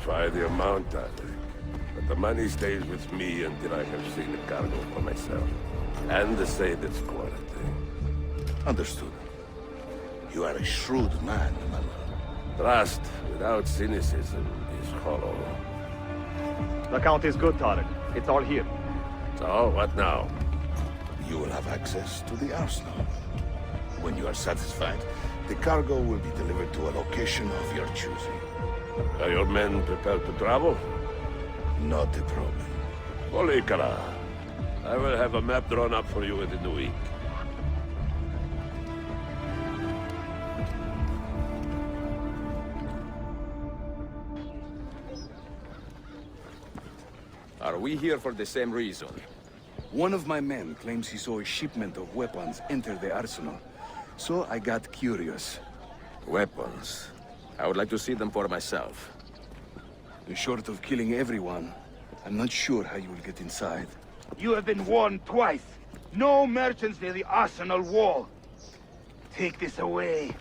specify the amount, Alec. But the money stays with me until I have seen the cargo for myself. And the Said's quality. Understood. You are a shrewd man, Mammoth. Trust without cynicism is hollow. The count is good, Tarek. It's all here. So, what now? You will have access to the arsenal. When you are satisfied, the cargo will be delivered to a location of your choosing. Are your men prepared to travel? Not a problem. Oleh, I will have a map drawn up for you within the week. Are we here for the same reason? One of my men claims he saw a shipment of weapons enter the arsenal. So I got curious. Weapons. I would like to see them for myself. Short of killing everyone, I'm not sure how you will get inside. You have been warned twice. No merchants near the arsenal wall. Take this away.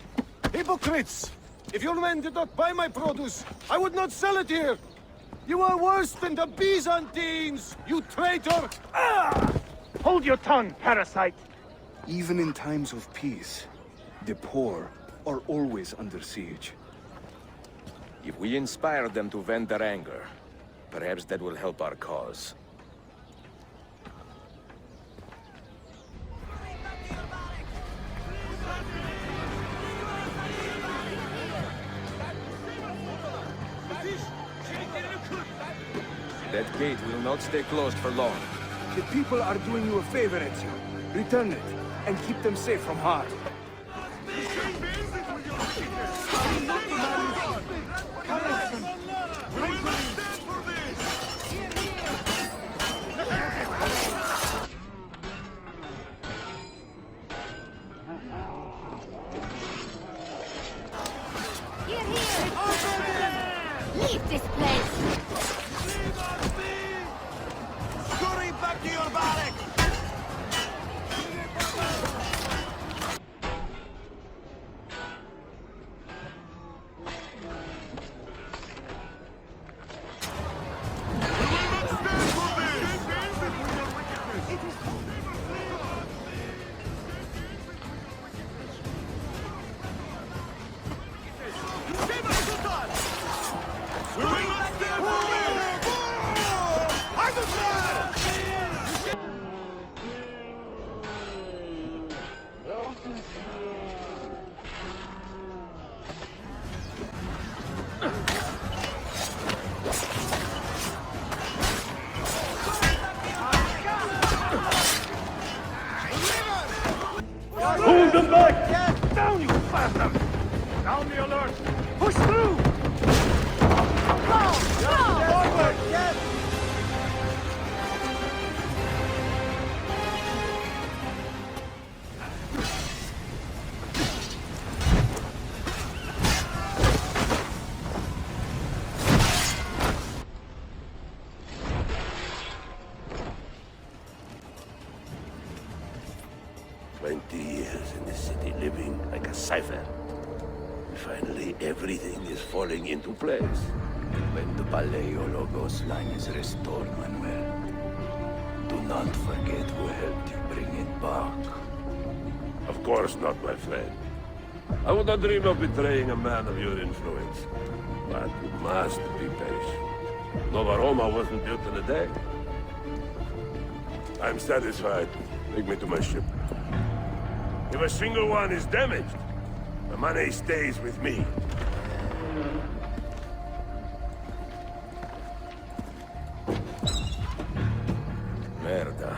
Hypocrites! If your men did not buy my produce, I would not sell it here! You are worse than the Byzantines, you traitor! Ah! Hold your tongue, parasite! Even in times of peace, the poor are always under siege. If we inspire them to vent their anger, perhaps that will help our cause. That gate will not stay closed for long. The people are doing you a favor, Ezio. Return it, and keep them safe from harm. Leave this place! Scurry back to your barrack! Hold them back! Down, you bastard! Down the alert! Push through! Forward! Yes! Years in the city living like a cipher. Finally, everything is falling into place. When the Paleologos line is restored, Manuel, do not forget who helped you bring it back. Of course not, my friend. I would not dream of betraying a man of your influence. But you must be patient. Nova Roma wasn't built in a day. I'm satisfied. Take me to my ship. If a single one is damaged, the money stays with me. Merda.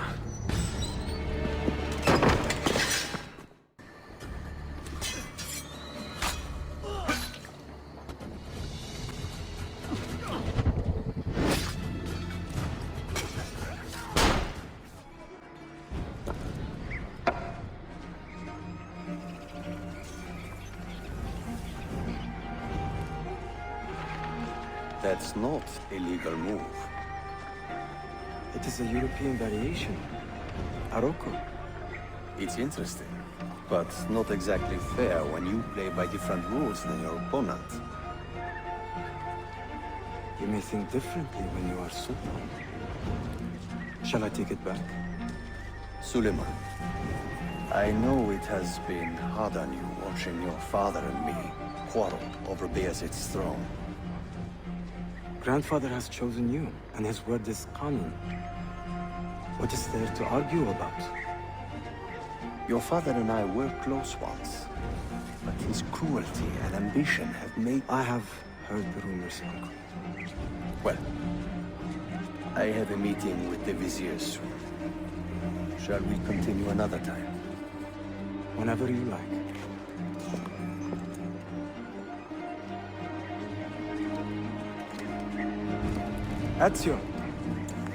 That's not a legal move. It is a European variation. Aroko. It's interesting, but not exactly fair when you play by different rules than your opponent. You may think differently when you are Sultan. Shall I take it back? Suleiman, I know it has been hard on you watching your father and me quarrel over Bayezid's throne. Grandfather has chosen you, and his word is Qanun. What is there to argue about? Your father and I were close once, but his cruelty and ambition have made... I have heard the rumors, Uncle. Well, I have a meeting with the Vizier soon. Shall we continue another time? Whenever you like. Ezio.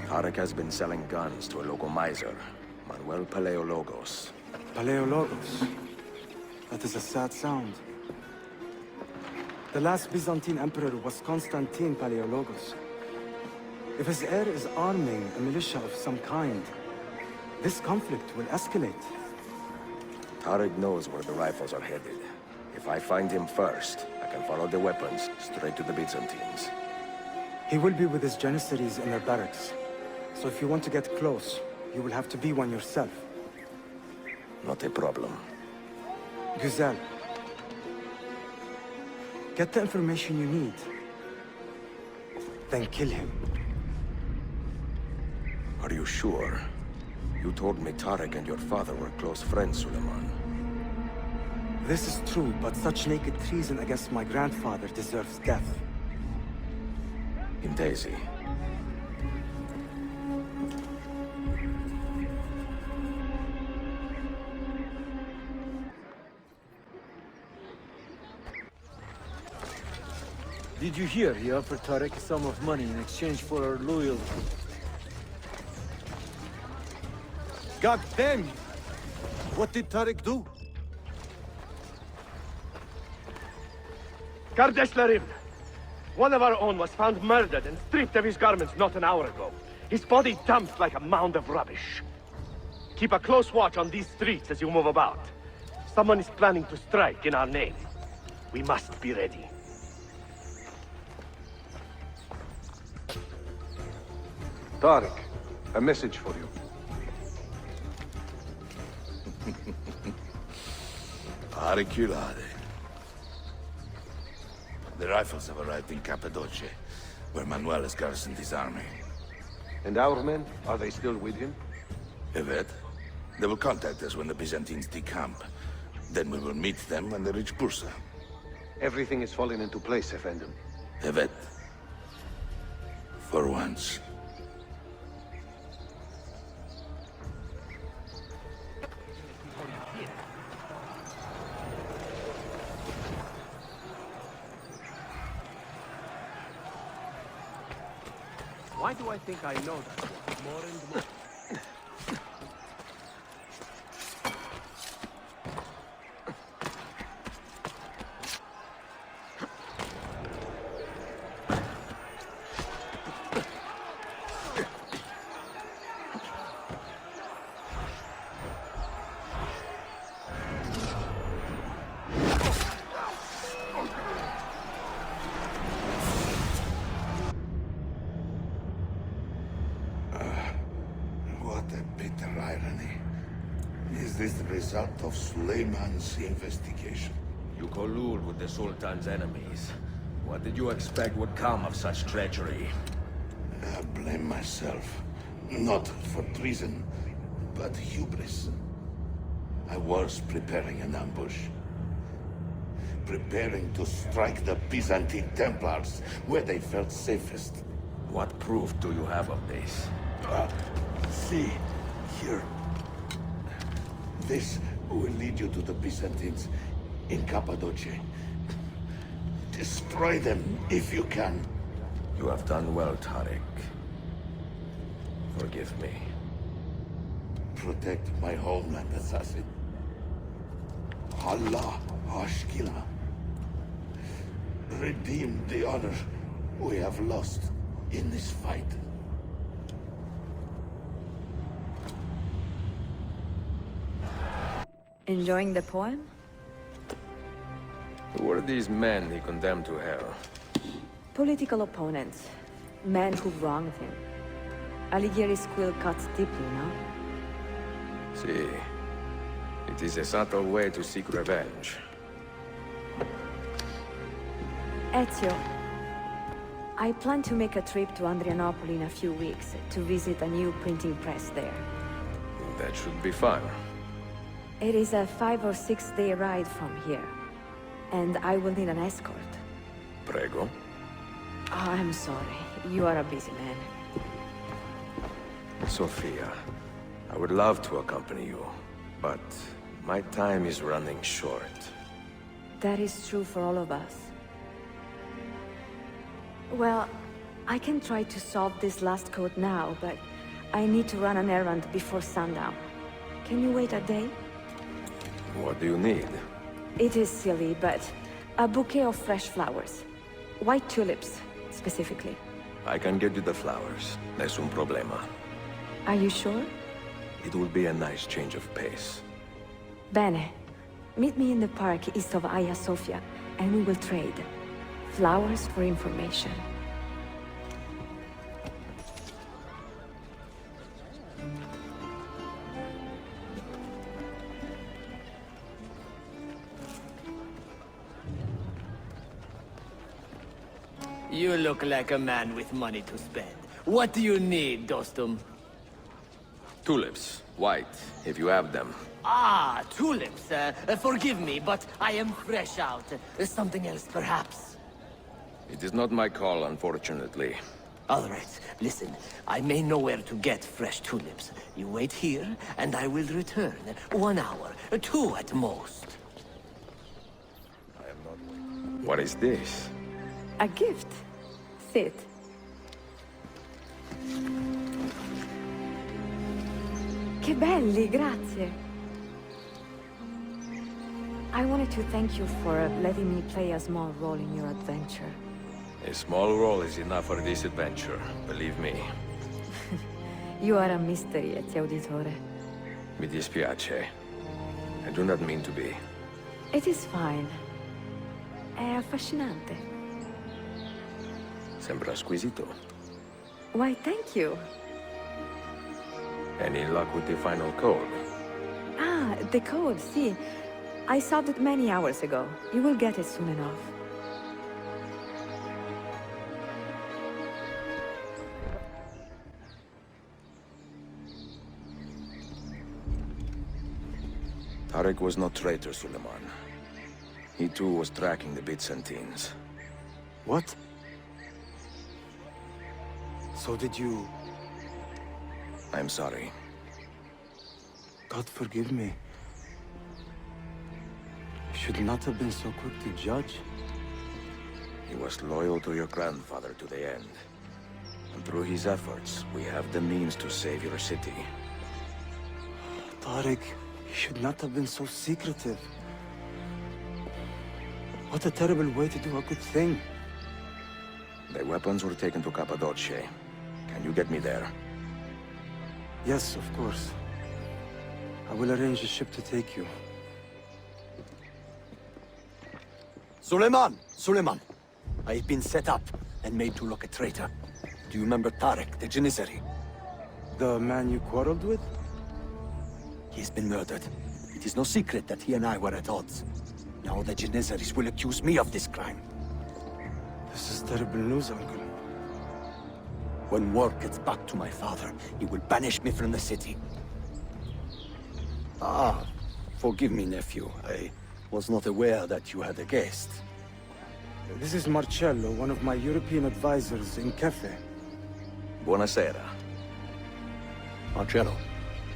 Tarek has been selling guns to a local miser, Manuel Paleologos. Paleologos. That is a sad sound. The last Byzantine emperor was Constantine Paleologos. If his heir is arming a militia of some kind, this conflict will escalate. Tarek knows where the rifles are headed. If I find him first, I can follow the weapons straight to the Byzantines. He will be with his Janissaries in their barracks. So if you want to get close, you will have to be one yourself. Not a problem. Güzel. Get the information you need. Then kill him. Are you sure? You told me Tarek and your father were close friends, Suleiman. This is true, but such naked treason against my grandfather deserves death. In Daisy. Did you hear? He offered Tarek a sum of money in exchange for our loyalty. God damn you! What did Tarek do? Gardes Larim! One of our own was found murdered and stripped of his garments not an hour ago. His body dumped like a mound of rubbish. Keep a close watch on these streets as you move about. Someone is planning to strike in our name. We must be ready. Tarek, a message for you. Areculade. The rifles have arrived in Cappadocia, where Manuel has garrisoned his army. And our men, are they still with him? Evet. They will contact us when the Byzantines decamp. Then we will meet them when they reach Bursa. Everything is falling into place, Effendim. Evet. For once. Why do I think I know that one more and more? What a bitter irony. Is this the result of Suleiman's investigation? You collude with the Sultan's enemies. What did you expect would come of such treachery? I blame myself. Not for treason, but hubris. I was preparing an ambush. Preparing to strike the Byzantine Templars where they felt safest. What proof do you have of this? See, here. This will lead you to the Byzantines in Cappadocia. Destroy them if you can. You have done well, Tarek. Forgive me. Protect my homeland, assassin. Allah Ashkila. Redeem the honor we have lost in this fight. Enjoying the poem? Who were these men he condemned to hell? Political opponents. Men who wronged him. Alighieri's quill cuts deeply, no? See, it is a subtle way to seek revenge. Ezio, I plan to make a trip to Andrianople in a few weeks to visit a new printing press there. That should be fun. It is a 5 or 6 day ride from here, and I will need an escort. Prego. Oh, I'm sorry. You are a busy man. Sophia, I would love to accompany you, but my time is running short. That is true for all of us. Well, I can try to solve this last code now, but I need to run an errand before sundown. Can you wait a day? What do you need? It is silly, but a bouquet of fresh flowers. White tulips, specifically. I can get you the flowers. Nessun problema. Are you sure? It will be a nice change of pace. Bene. Meet me in the park east of Hagia Sophia, and we will trade. Flowers for information. You look like a man with money to spend. What do you need, Dostum? Tulips. White, if you have them. Ah, tulips. Forgive me, but I am fresh out. Something else, perhaps? It is not my call, unfortunately. All right, listen. I may know where to get fresh tulips. You wait here, and I will return. 1 hour, 2 at most. I am not waiting. What is this? A gift. Sit. Che belli, grazie. I wanted to thank you for letting me play a small role in your adventure. A small role is enough for this adventure, believe me. You are a mystery, Ezio Auditore. Mi dispiace. I do not mean to be. It is fine. È affascinante. Sembra squisito. Why, thank you. Any luck with the final code? Ah, the code, see. I solved it many hours ago. You will get it soon enough. Tarek was no traitor, Suleiman. He too was tracking the Byzantines. What? So did you... I'm sorry. God forgive me. You should not have been so quick to judge. He was loyal to your grandfather to the end. And through his efforts, we have the means to save your city. Tarek, you should not have been so secretive. What a terrible way to do a good thing. The weapons were taken to Cappadocia. Can you get me there? Yes, of course. I will arrange a ship to take you. Suleiman! Suleiman! I've been set up and made to look a traitor. Do you remember Tarek, the Janissary? The man you quarreled with? He's been murdered. It is no secret that he and I were at odds. Now the Janissaries will accuse me of this crime. This is terrible news, Uncle. When word gets back to my father, he will banish me from the city. Ah, forgive me, nephew. I was not aware that you had a guest. This is Marcello, one of my European advisors in Cafe. Buonasera. Marcello,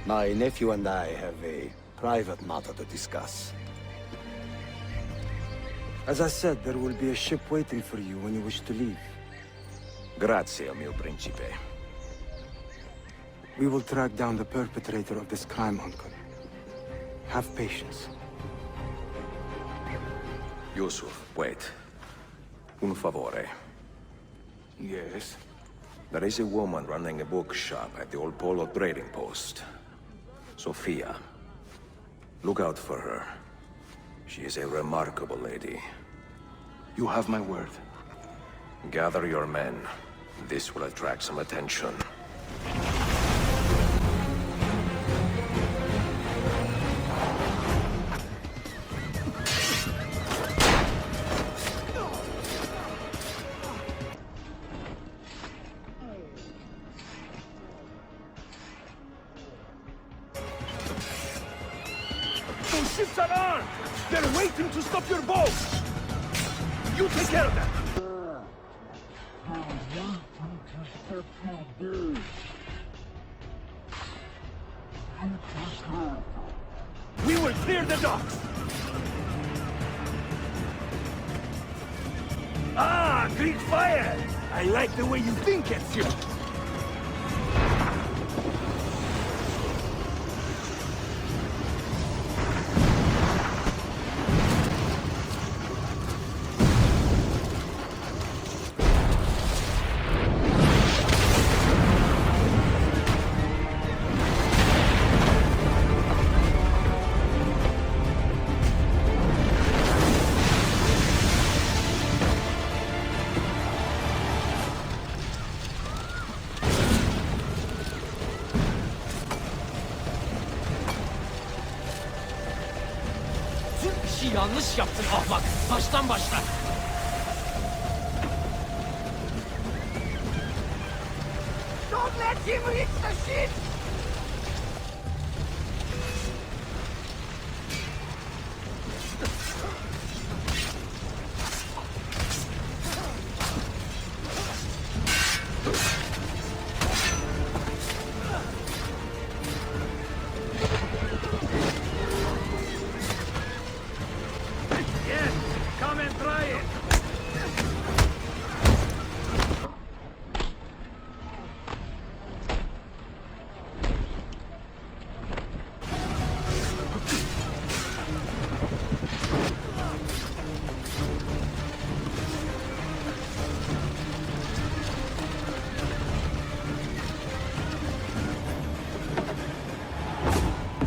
my nephew and I have a private matter to discuss. As I said, there will be a ship waiting for you when you wish to leave. Grazie, mio principe. We will track down the perpetrator of this crime, Uncle. Have patience. Yusuf, wait. Un favore. Yes? There is a woman running a bookshop at the old Polo trading post. Sophia. Look out for her. She is a remarkable lady. You have my word. Gather your men. This will attract some attention. Those ships are armed! They're waiting to stop your boat! You take care of that! We will clear the docks! Ah, Greek fire! I like the way you think, Ezio! Yanlış yaptın ahmak. Baştan başla. Don't let him reach the ship!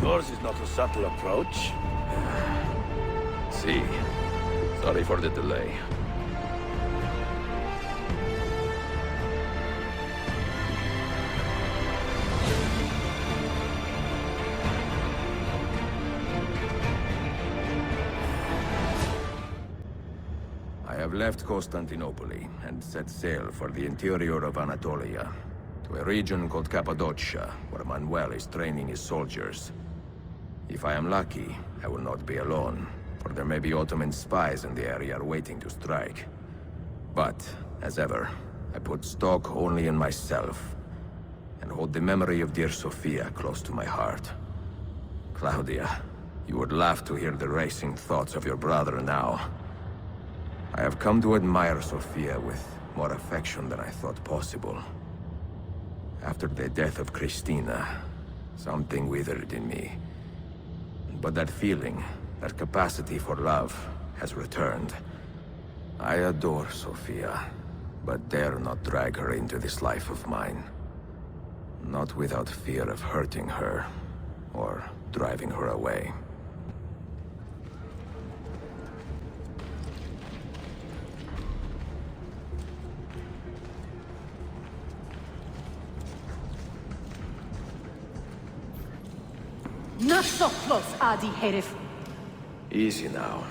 Yours is not a subtle approach. See. Sorry for the delay. I have left Constantinople and set sail for the interior of Anatolia, to a region called Cappadocia, where Manuel is training his soldiers. If I am lucky, I will not be alone, for there may be Ottoman spies in the area waiting to strike. But, as ever, I put stock only in myself, and hold the memory of dear Sophia close to my heart. Claudia, you would laugh to hear the racing thoughts of your brother now. I have come to admire Sophia with more affection than I thought possible. After the death of Christina, something withered in me. But that feeling, that capacity for love, has returned. I adore Sophia, but dare not drag her into this life of mine. Not without fear of hurting her, or driving her away. Not so close, Adi Herif. Easy now.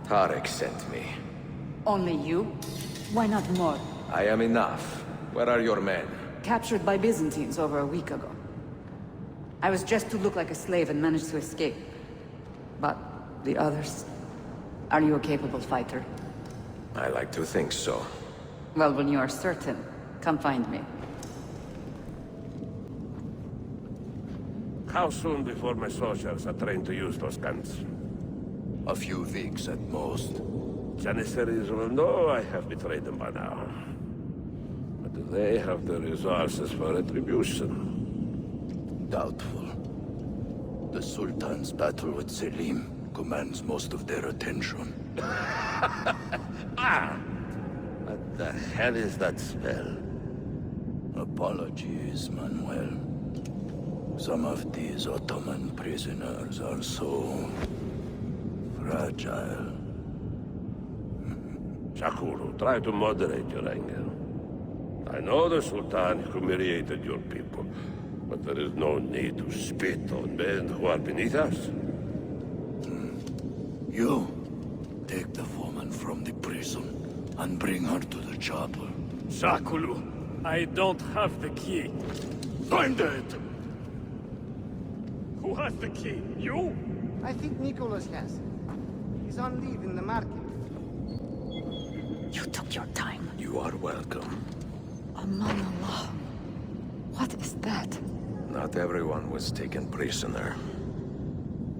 Tarek sent me. Only you? Why not more? I am enough. Where are your men? Captured by Byzantines over a week ago. I was dressed to look like a slave and managed to escape. But the others... Are you a capable fighter? I like to think so. Well, when you are certain, come find me. How soon before my soldiers are trained to use those guns? A few weeks at most. Janissaries will know I have betrayed them by now. But do they have the resources for retribution? Doubtful. The Sultan's battle with Selim commands most of their attention. What the hell is that spell? Apologies, Manuel. Some of these Ottoman prisoners are so... fragile. Shakulu, try to moderate your anger. I know the Sultan humiliated your people, but there is no need to spit on men who are beneath us. You, take the woman from the prison and bring her to the chapel. Shakulu, I don't have the key. Find it! Who has the key? You? I think Nicholas has. He's on leave in the market. You took your time. You are welcome. Aman Allah. What is that? Not everyone was taken prisoner.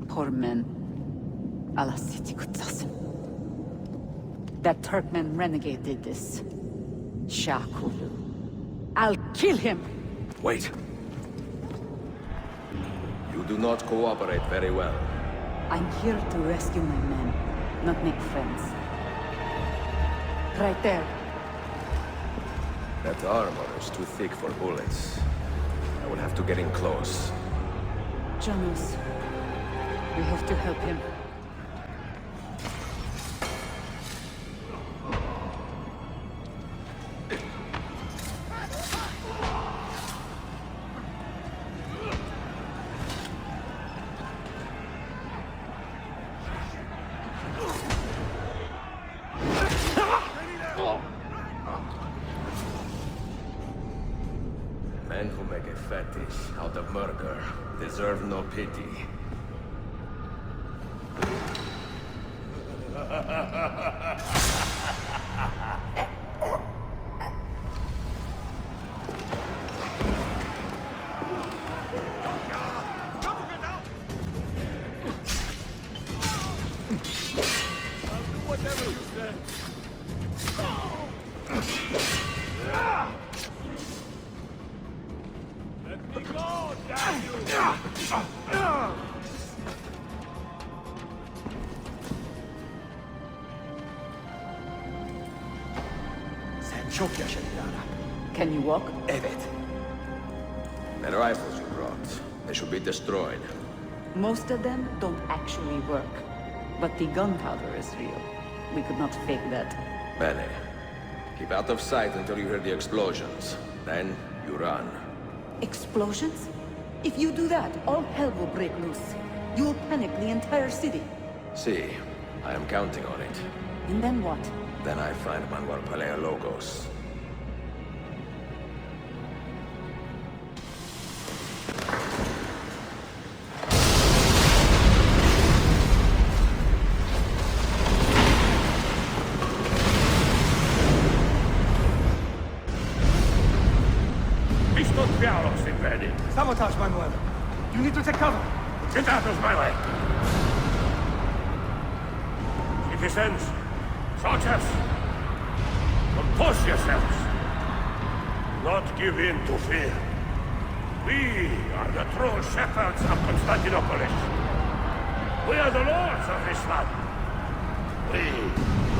Poor men. Allah City Kutsasım. That Turkmen renegade did this. Shakulu. I'll kill him! Wait. You do not cooperate very well. I'm here to rescue my men, not make friends. Right there. That armor is too thick for bullets. I will have to get in close. Janus, we have to help him. Men who make a fetish out of murder deserve no pity. Whatever you said. Let me go, damn you! Sen çok yaşa Dilara. Can you walk? Evet. The rifles you brought, they should be destroyed. Most of them don't actually work. But the gunpowder is real. We could not fake that. Bene. Keep out of sight until you hear the explosions. Then, you run. Explosions? If you do that, all hell will break loose. You will panic the entire city. See, I am counting on it. And then what? Then I find Manuel Paleologos. Sabotage, Manuel. You need to take cover. Get out of my way! Citizens, soldiers, compose yourselves. Do not give in to fear. We are the true shepherds of Constantinople. We are the lords of this land. We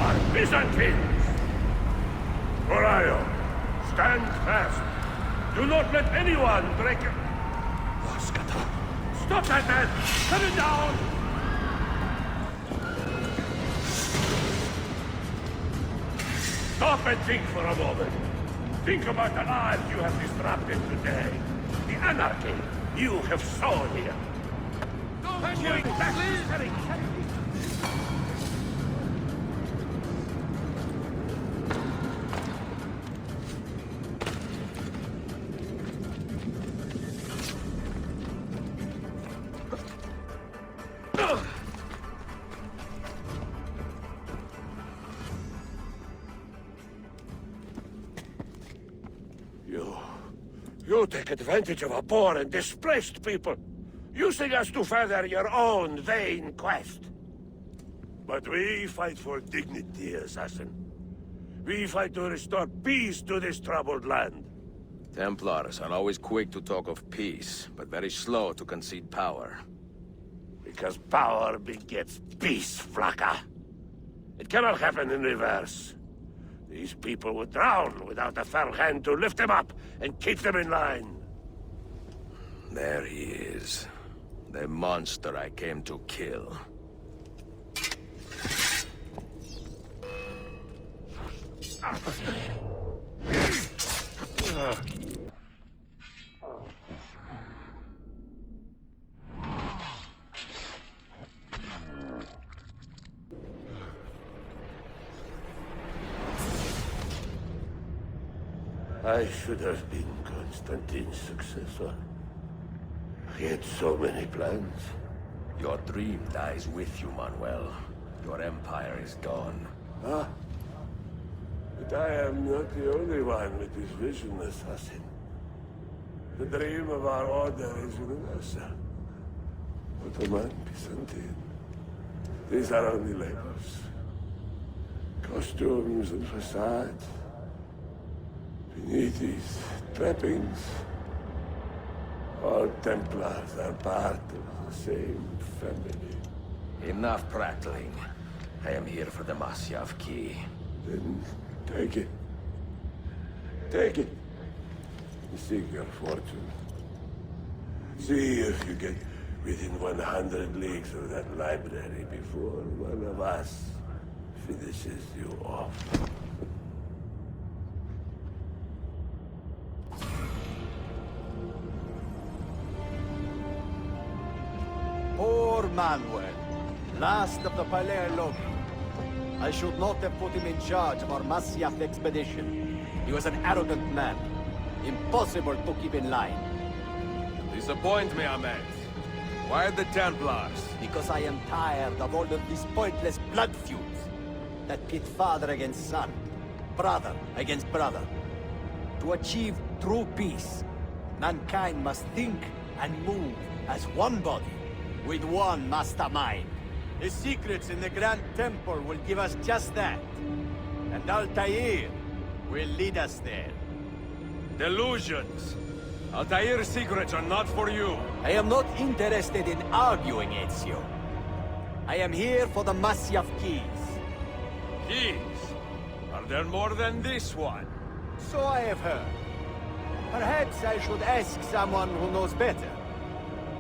are Byzantines. Orion, stand fast. Do not let anyone break it. Stop that man! Cut it down! Stop and think for a moment. Think about the lives you have disrupted today. The anarchy you have sown here. Going back to You take advantage of a poor and displaced people, using us to further your own vain quest. But we fight for dignity, assassin. We fight to restore peace to this troubled land. Templars are always quick to talk of peace, but very slow to concede power. Because power begets peace, Flaka. It cannot happen in reverse. These people would drown without a fell hand to lift them up and keep them in line. There he is. The monster I came to kill. I should have been Constantine's successor. He had so many plans. Your dream dies with you, Manuel. Your empire is gone. Ah. But I am not the only one with this vision, assassin. The dream of our order is universal. Ottoman, Byzantine. These are only labels. Costumes and facades. Beneath these trappings, all Templars are part of the same family. Enough prattling. I am here for the Masyaf key. Then take it. Take it. Seek your fortune. See if you get within 100 leagues of that library before one of us finishes you off. Poor Manuel, last of the Paleologi. I should not have put him in charge of our Masyaf expedition. He was an arrogant man. Impossible to keep in line. Disappoint me, Ahmed. Why the Templars? Because I am tired of all of these pointless blood feuds that pit father against son, brother against brother. To achieve true peace, mankind must think and move as one body, with one mastermind. The secrets in the Grand Temple will give us just that. And Altair will lead us there. Delusions! Altair's secrets are not for you. I am not interested in arguing, Ezio. I am here for the Masyaf keys. Keys? Are there more than this one? So I have heard. Perhaps I should ask someone who knows better.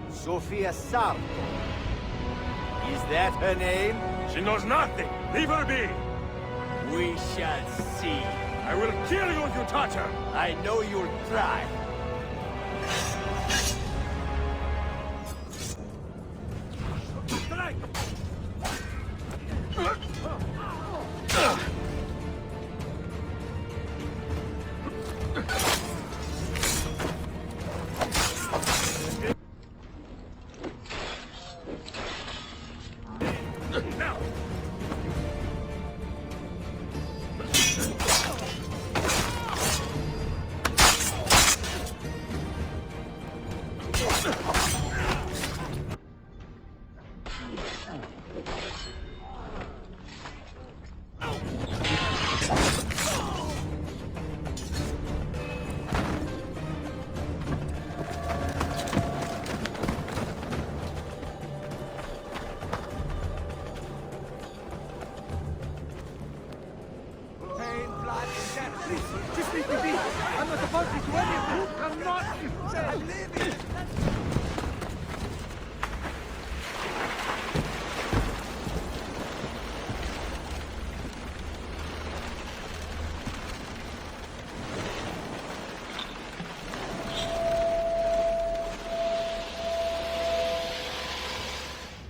Sofia Sarto. Is that her name? She knows nothing! Leave her be! We shall see. I will kill you if you touch her! I know you'll try.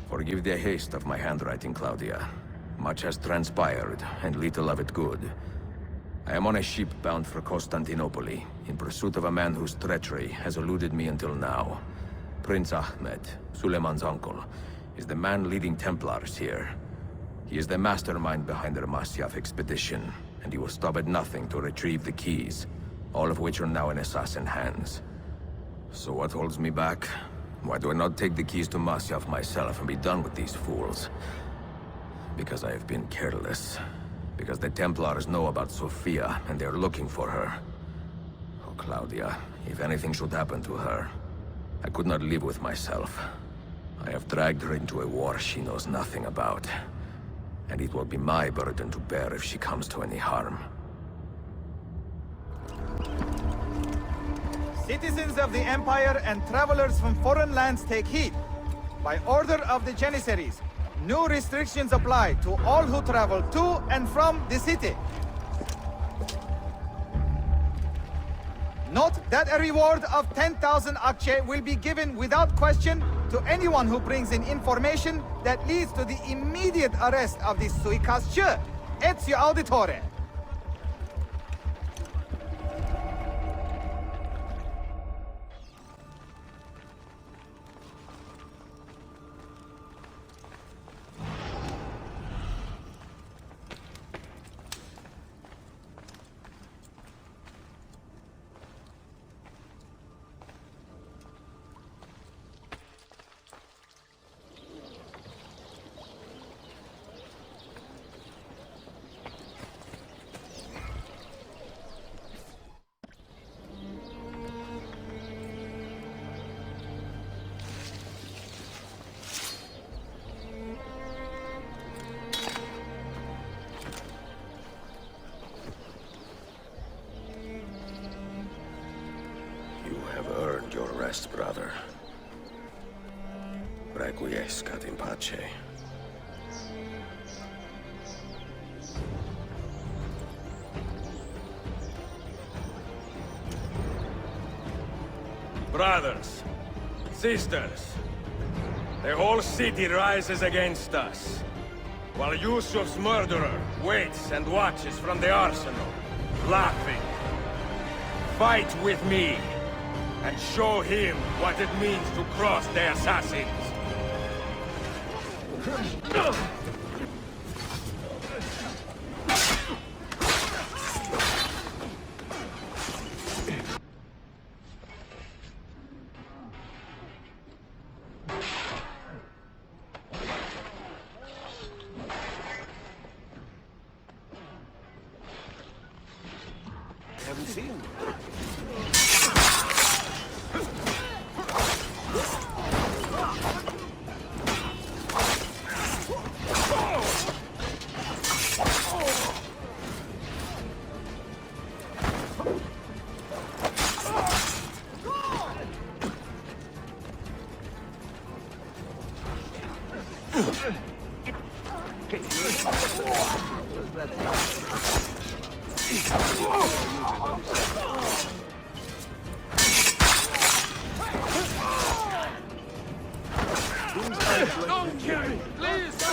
Forgive the haste of my handwriting, Claudia. Much has transpired, and little of it good. I am on a ship bound for Constantinople, in pursuit of a man whose treachery has eluded me until now. Prince Ahmed, Suleiman's uncle, is the man leading Templars here. He is the mastermind behind their Masyaf expedition, and he will stop at nothing to retrieve the keys, all of which are now in assassin hands. So what holds me back? Why do I not take the keys to Masyaf myself and be done with these fools? Because I have been careless. Because the Templars know about Sofia, and they're looking for her. Oh, Claudia, if anything should happen to her, I could not live with myself. I have dragged her into a war she knows nothing about. And it will be my burden to bear if she comes to any harm. Citizens of the Empire and travelers from foreign lands take heed. By order of the Janissaries, new restrictions apply to all who travel to and from the city. Note that a reward of 10,000 akçe will be given without question to anyone who brings in information that leads to the immediate arrest of the suikastçı, Ezio Auditore. Your rest, brother. Requiescat in pace. Brothers, sisters, the whole city rises against us, while Yusuf's murderer waits and watches from the arsenal, laughing. Fight with me, and show him what it means to cross the assassins. Haven't seen him. Don't kill me, please!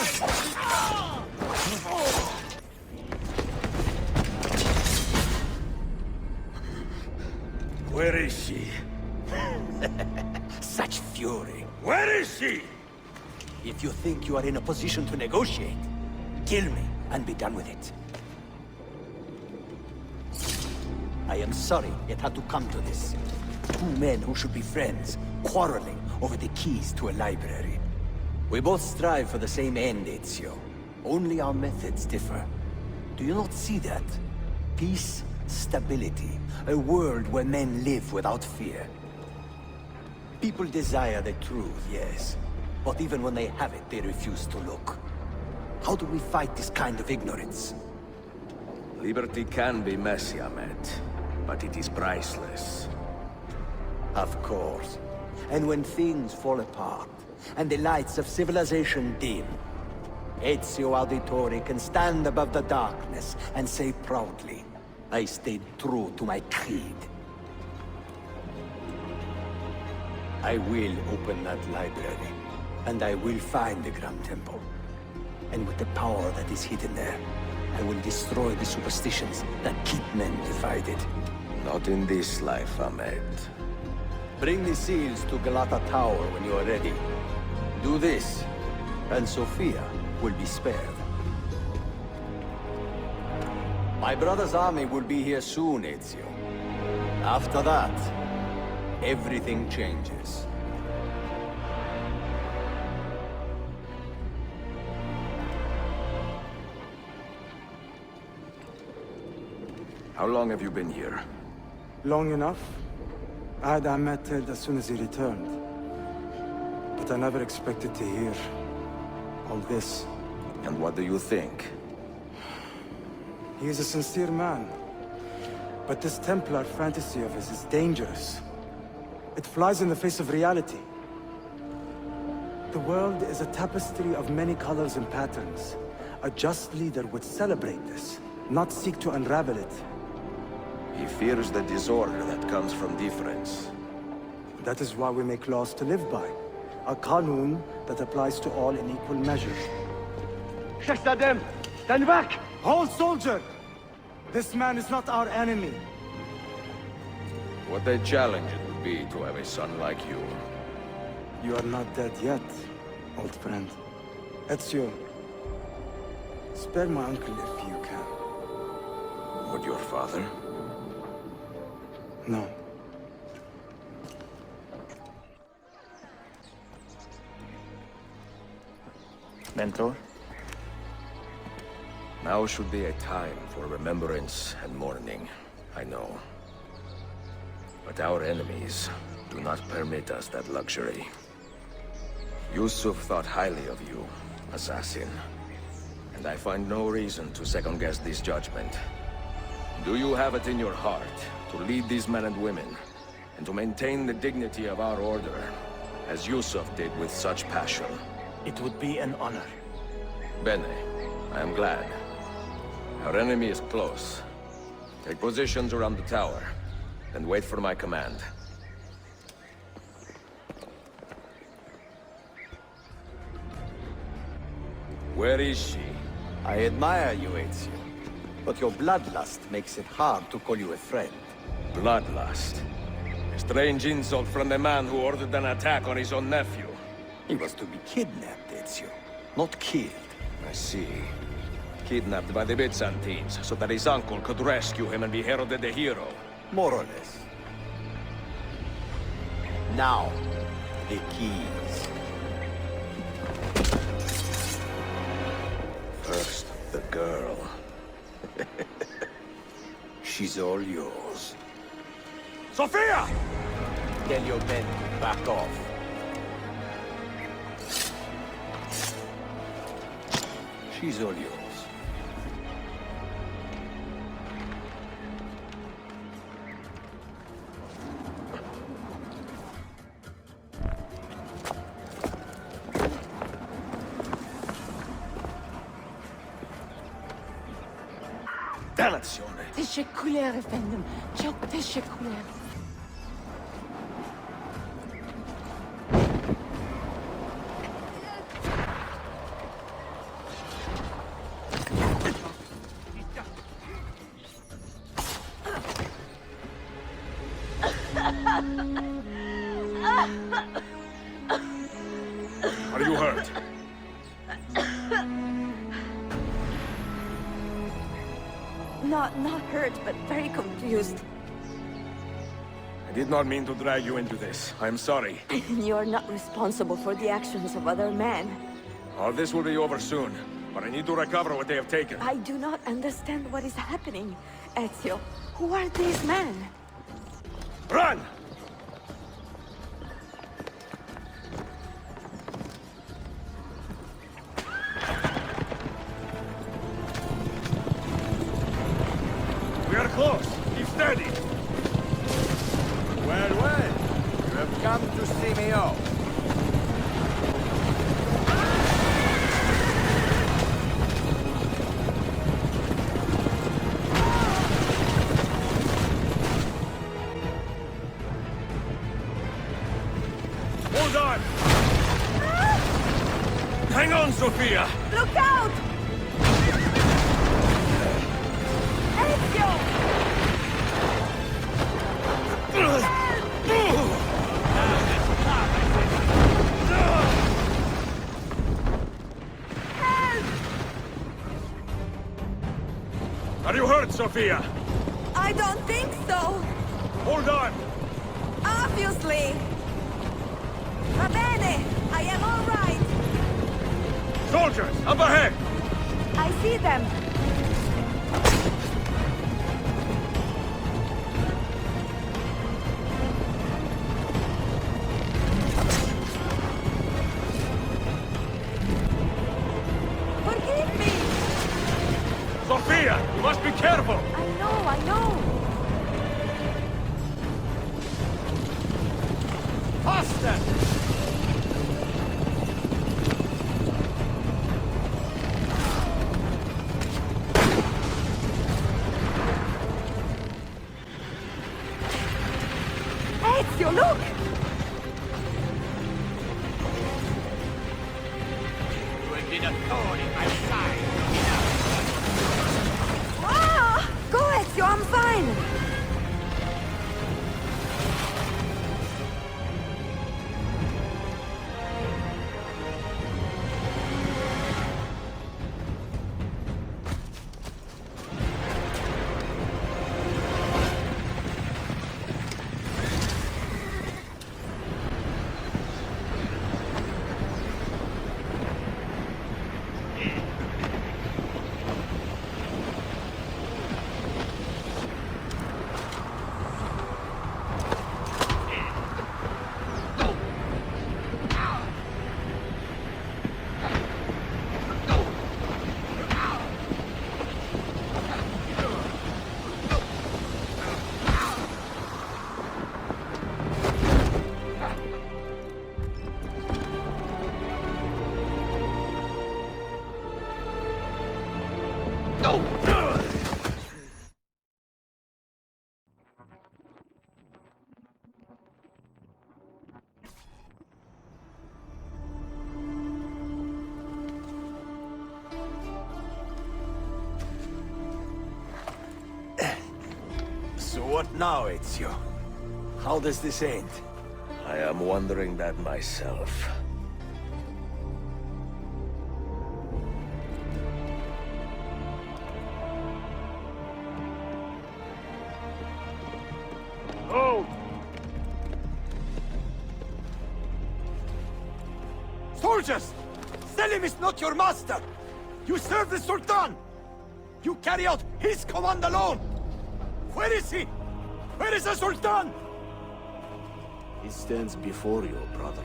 Where is she? Such fury. Where is she? If you think you are in a position to negotiate, kill me and be done with it. I am sorry it had to come to this. Two men who should be friends, quarreling over the keys to a library. We both strive for the same end, Ezio. Only our methods differ. Do you not see that? Peace, stability, a world where men live without fear. People desire the truth, yes. But even when they have it, they refuse to look. How do we fight this kind of ignorance? Liberty can be messy, Ahmed, but it is priceless. Of course. And when things fall apart, and the lights of civilization dim, Ezio Auditore can stand above the darkness and say proudly, I stayed true to my creed. I will open that library, and I will find the Grand Temple. And with the power that is hidden there, I will destroy the superstitions that keep men divided. Not in this life, Ahmed. Bring the seals to Galata Tower when you are ready. Do this, and Sofia will be spared. My brother's army will be here soon, Ezio. After that, everything changes. How long have you been here? Long enough. I had Ahmed killed as soon as he returned. But I never expected to hear all this. And what do you think? He is a sincere man. But this Templar fantasy of his is dangerous. It flies in the face of reality. The world is a tapestry of many colors and patterns. A just leader would celebrate this, not seek to unravel it. He fears the disorder that comes from difference. That is why we make laws to live by. A qanun that applies to all in equal measure. Shahzadem, stand back! Hold, soldier! This man is not our enemy. What a challenge it would be to have a son like you. You are not dead yet, old friend. Ezio, spare my uncle if you can. Would your father? No. Mentor? Now should be a time for remembrance and mourning, I know. But our enemies do not permit us that luxury. Yusuf thought highly of you, assassin. And I find no reason to second-guess this judgment. Do you have it in your heart to lead these men and women, and to maintain the dignity of our order, as Yusuf did with such passion? It would be an honor. Bene, I am glad. Our enemy is close. Take positions around the tower, and wait for my command. Where is she? I admire you, Ezio. But your bloodlust makes it hard to call you a friend. Bloodlust? A strange insult from the man who ordered an attack on his own nephew. He was to be kidnapped, Ezio, not killed. I see. Kidnapped by the Byzantines, so that his uncle could rescue him and be heralded a hero. More or less. Now, the keys. First, the girl. She's all yours. Sophia! Tell your men to back off. She's all yours. Dannazione! Teşekkürler efendim. Çok teşekkürler. Are you hurt? Not hurt, but very confused. I did not mean to drag you into this. I'm sorry. You're not responsible for the actions of other men. All this will be over soon, but I need to recover what they have taken. I do not understand what is happening. Ezio, who are these men? Run! We are close. Keep steady. Well, well. You have come to see me off. Hold on! Hang on, Sophia! Look out! Ezio! Are you hurt, Sophia? I don't think so. Hold on! Obviously. Va bene. I am all right. Soldiers, up ahead! I see them. Forgive me. Sophia, you must be careful! I know. Faster! Ezio, look! You have been a thorn in my side. Ah! Go, Ezio, I'm fine! So what now, Ezio? How does this end? I am wondering that myself. Oh! Soldiers! Selim is not your master! You serve the Sultan! You carry out his command alone! Where is he? Where is the Sultan? He stands before you, brother.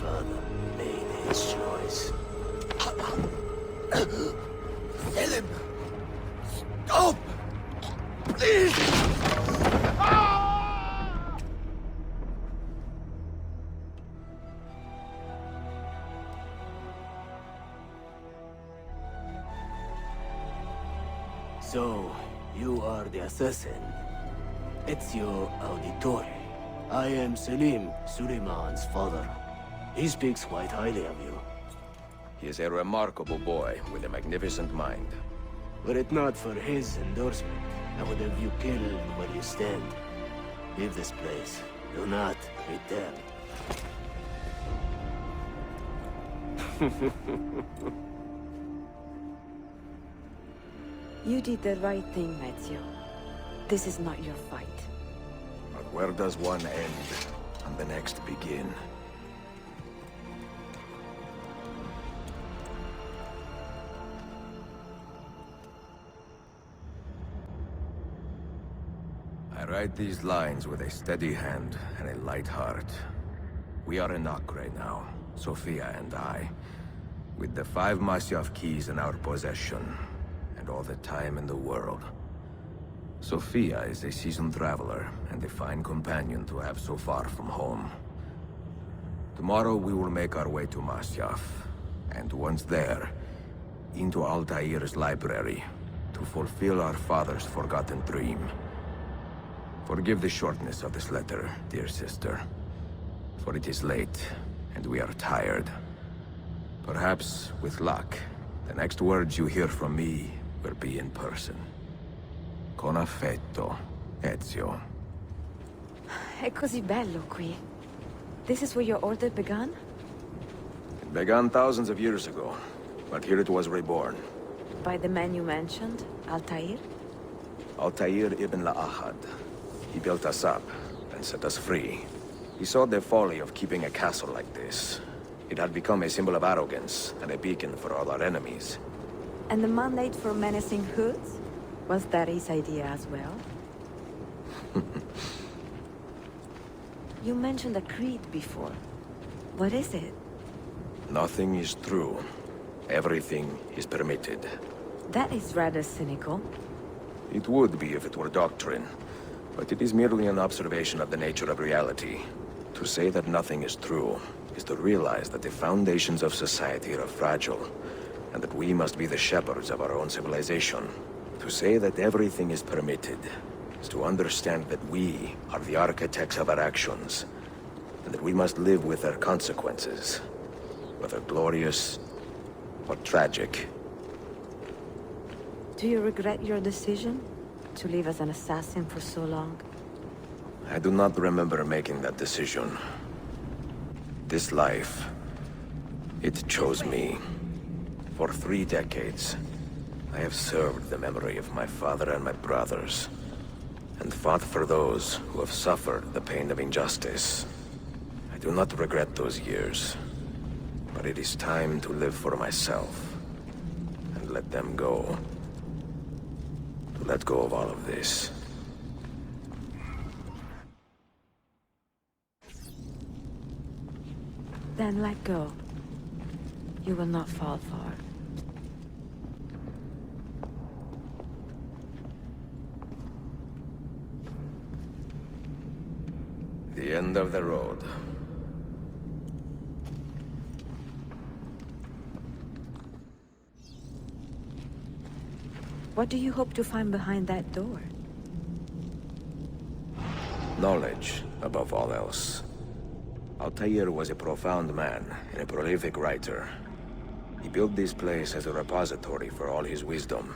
Father made his choice. Selim! Stop! Please! So, you are the assassin. Ezio Auditore. I am Selim, Suleiman's father. He speaks quite highly of you. He is a remarkable boy with a magnificent mind. Were it not for his endorsement, I would have you killed where you stand. Leave this place. Do not return. You did the right thing, Ezio. This is not your fight. But where does one end and the next begin? I write these lines with a steady hand and a light heart. We are in Acre now, Sofia and I, with the 5 Masyaf keys in our possession, and all the time in the world. Sofia is a seasoned traveler, and a fine companion to have so far from home. Tomorrow we will make our way to Masyaf, and once there, into Altair's library, to fulfill our father's forgotten dream. Forgive the shortness of this letter, dear sister, for it is late, and we are tired. Perhaps, with luck, the next words you hear from me will be in person. Con affetto, Ezio. È così bello qui. This is where your order began? It began thousands of years ago, but here it was reborn. By the man you mentioned, Altair? Altair ibn Ahad. He built us up and set us free. He saw the folly of keeping a castle like this. It had become a symbol of arrogance and a beacon for all our enemies. And the mandate for menacing hoods? Was that his idea as well? You mentioned a creed before. What is it? Nothing is true. Everything is permitted. That is rather cynical. It would be if it were doctrine, but it is merely an observation of the nature of reality. To say that nothing is true is to realize that the foundations of society are fragile, and that we must be the shepherds of our own civilization. To say that everything is permitted is to understand that we are the architects of our actions, and that we must live with their consequences, whether glorious or tragic. Do you regret your decision to live as an assassin for so long? I do not remember making that decision. This life, it chose me. For 3 decades, I have served the memory of my father and my brothers, and fought for those who have suffered the pain of injustice. I do not regret those years, but it is time to live for myself, and let them go. To let go of all of this. Then let go. You will not fall far. The end of the road. What do you hope to find behind that door? Knowledge, above all else. Altair was a profound man and a prolific writer. He built this place as a repository for all his wisdom.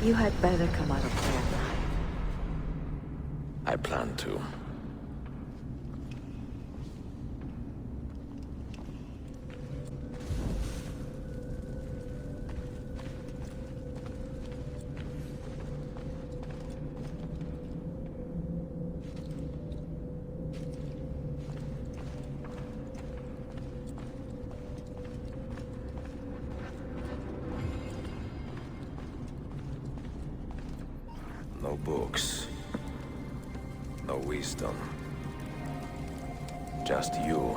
You had better come out of there alive. I plan to. No books. No wisdom. Just you,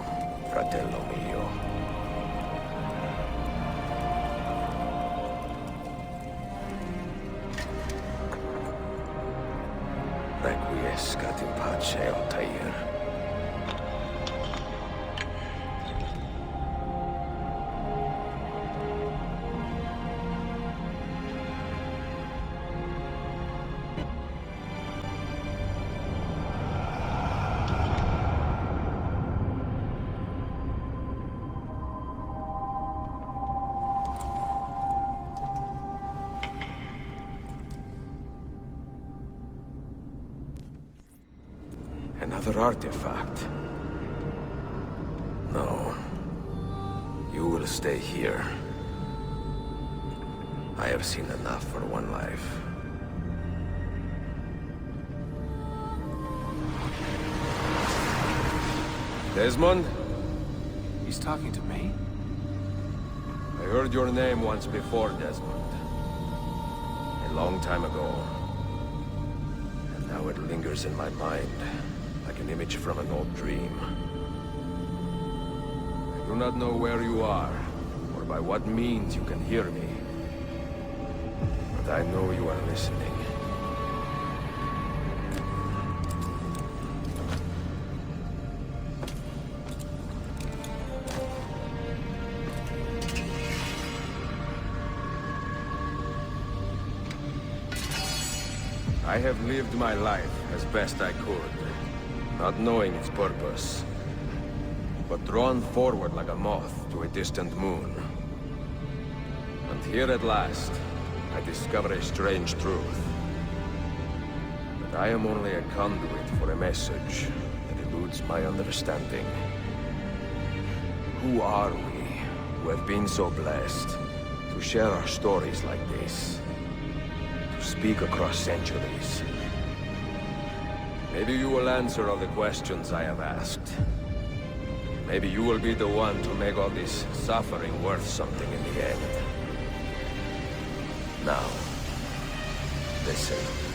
fratello mio. Requiescat in pace, Altair. Another artifact. No. You will stay here. I have seen enough for one life. Desmond? He's talking to me? I heard your name once before, Desmond. A long time ago. And now it lingers in my mind, like an image from an old dream. I do not know where you are, or by what means you can hear me. But I know you are listening. I have lived my life as best I could, not knowing its purpose, but drawn forward like a moth to a distant moon. And here at last, I discover a strange truth. That I am only a conduit for a message that eludes my understanding. Who are we, who have been so blessed, to share our stories like this? Speak across centuries. Maybe you will answer all the questions I have asked. Maybe you will be the one to make all this suffering worth something in the end. Now, listen.